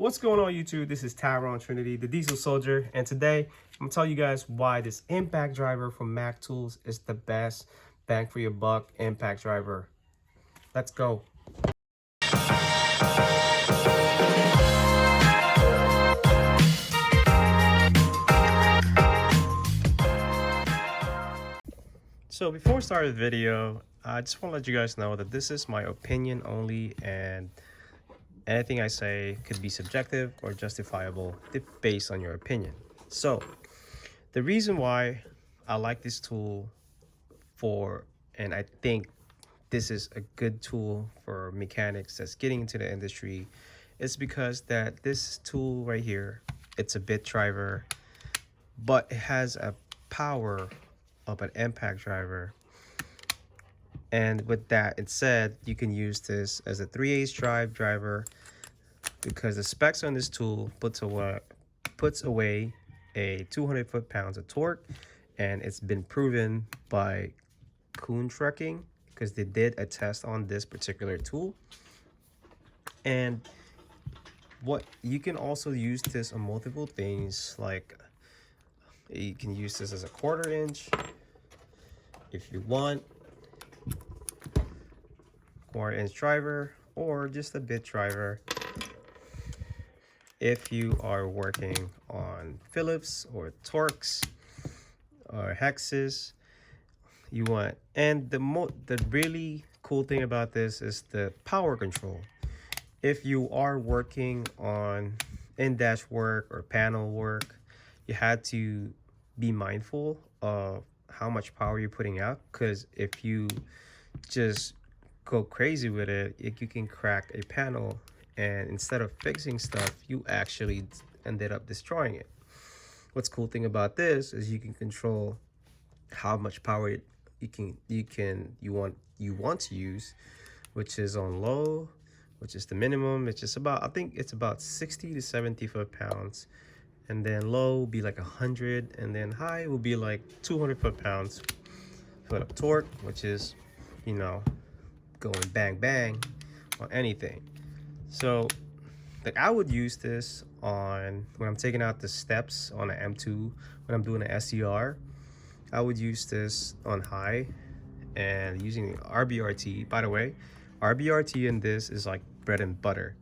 What's going on YouTube? This is Tyrone Trinity, the Diesel Soldier, and today I'm gonna tell you guys why this impact driver from Mactools is the best bang for your buck impact driver. Let's go. So before we start the video, I just want to let you guys know that this is my opinion only, and anything I say could be subjective or justifiable based on your opinion. So the reason why I like this tool and I think this is a good tool for mechanics that's getting into the industry is because that this tool right here, it's a bit driver, but it has a power of an impact driver. And with that it said, you can use this as a 3/8 driver because the specs on this tool puts away a 200 foot-pounds of torque, and it's been proven by Kuhn Trucking because they did a test on this particular tool. And what you can also use this on multiple things, like you can use this as a 1/4 inch if you want, 1/4 inch driver, or just a bit driver if you are working on Phillips or Torx or hexes. You want, and the really cool thing about this is the power control. If you are working on in-dash work or panel work, you had to be mindful of how much power you're putting out, because if you just go crazy with it, you can crack a panel, and instead of fixing stuff, you actually ended up destroying it. What's cool thing about this is you can control how much power you want to use, which is on low, which is the minimum. It's just about, I think it's about 60 to 70 foot-pounds, and then low will be like 100, and then high will be like 200 foot-pounds foot of torque, which is, you know, going bang bang on anything. So like I would use this on when I'm taking out the steps on an M2, when I'm doing an SCR. I would use this on high and using RBRT. By the way, RBRT in this is like bread and butter.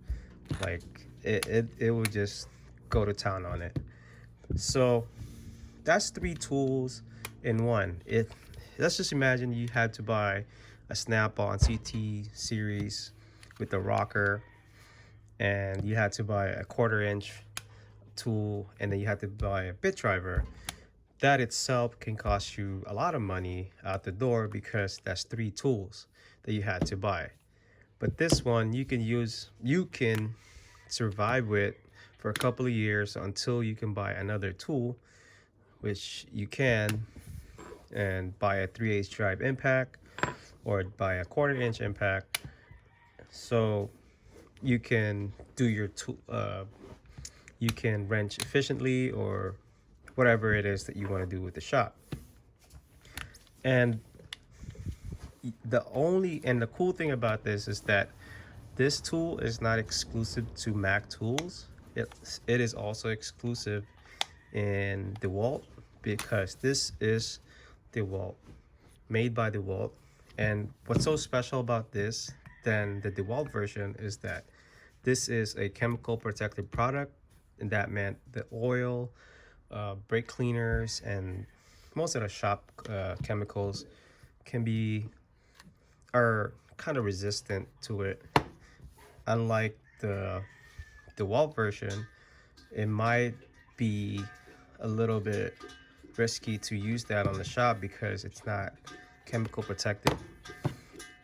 Like it would just go to town on it. So that's 3 tools in one. Let's just imagine you had to buy a Snap-on CT series with the rocker, and you had to buy a 1/4 inch tool, and then you had to buy a bit driver. That itself can cost you a lot of money out the door because that's 3 tools that you had to buy. But this one you can survive with for a couple of years until you can buy another tool, which you can, and buy a 3/8 drive impact or buy a 1/4 inch impact, so you can do your tool, you can wrench efficiently or whatever it is that you want to do with the shop. And the cool thing about this is that this tool is not exclusive to Mactools. It is also exclusive in DeWalt, because this is DeWalt, made by DeWalt. And what's so special about this than the DeWalt version is that this is a chemical protected product, and that meant the oil, brake cleaners, and most of the shop chemicals are kind of resistant to it. Unlike the DeWalt version, it might be a little bit risky to use that on the shop because it's not chemical protected.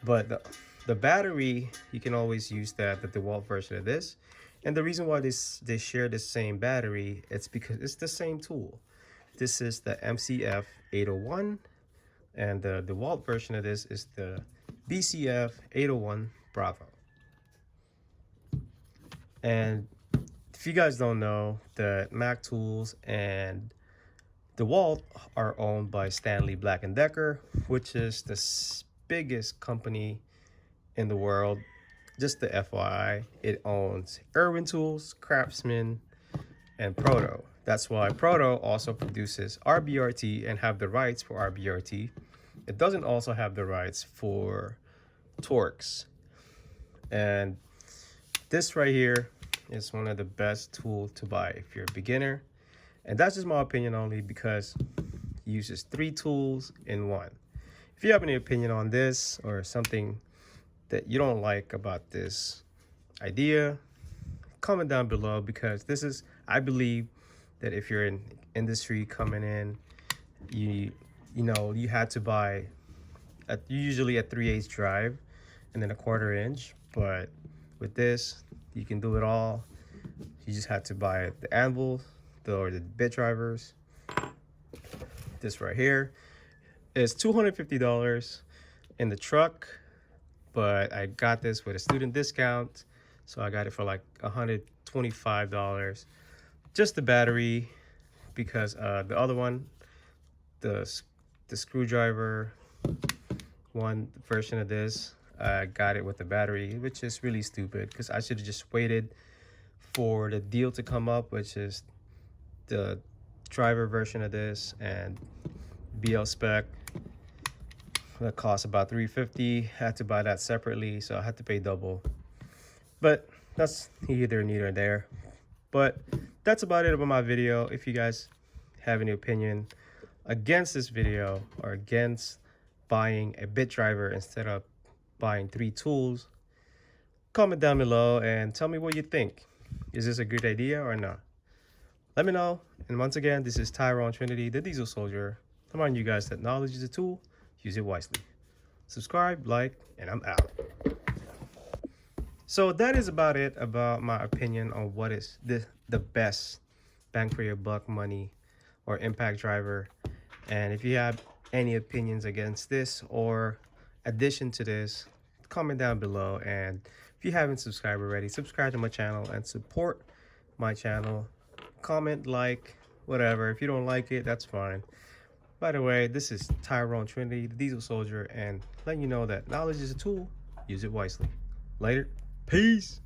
But the battery, you can always use the DeWalt version of this. And the reason why they share the same battery, it's because it's the same tool. This is the MCF 801, and the DeWalt version of this is the BCF 801 Bravo. And if you guys don't know, the Mactools and DeWalt are owned by Stanley Black & Decker, which is the biggest company in the world. just the FYI, it owns Irwin Tools, Craftsman, and Proto. That's why Proto also produces RBRT and have the rights for RBRT. It doesn't also have the rights for Torx. And this right here is one of the best tools to buy if you're a beginner. And that's just my opinion only, because it uses 3 tools in one. If you have any opinion on this or something that you don't like about this idea, comment down below, because this is, I believe that if you're in industry coming in, you know, you had to buy usually a 3/8 drive and then a 1/4 inch. But with this, you can do it all. You just had to buy the anvil or the bit drivers. This right here is $250 in the truck, but I got this with a student discount, so I got it for like $125. Just the battery, because the other one, the screwdriver one version of this, I got it with the battery, which is really stupid, because I should have just waited for the deal to come up, which is the driver version of this and BL spec. That costs about $350. Had to buy that separately, so I had to pay double. But that's neither near there. But that's about it about my video. If you guys have any opinion against this video or against buying a bit driver instead of buying 3 tools, comment down below and tell me what you think. Is this a good idea or not? Let me know. And once again, this is Tyrone Trinity, the Diesel Soldier. Remind you guys that knowledge is a tool. Use it wisely. Subscribe, like, and I'm out. So that is about it about my opinion on what is the best bang for your buck money or impact driver. And if you have any opinions against this or addition to this, comment down below. And if you haven't subscribed already, subscribe to my channel and support my channel. Comment, like, whatever. If you don't like it, that's fine. By the way, this is Tyrone Trinity, the Diesel Soldier, and letting you know that knowledge is a tool. Use it wisely. Later. Peace.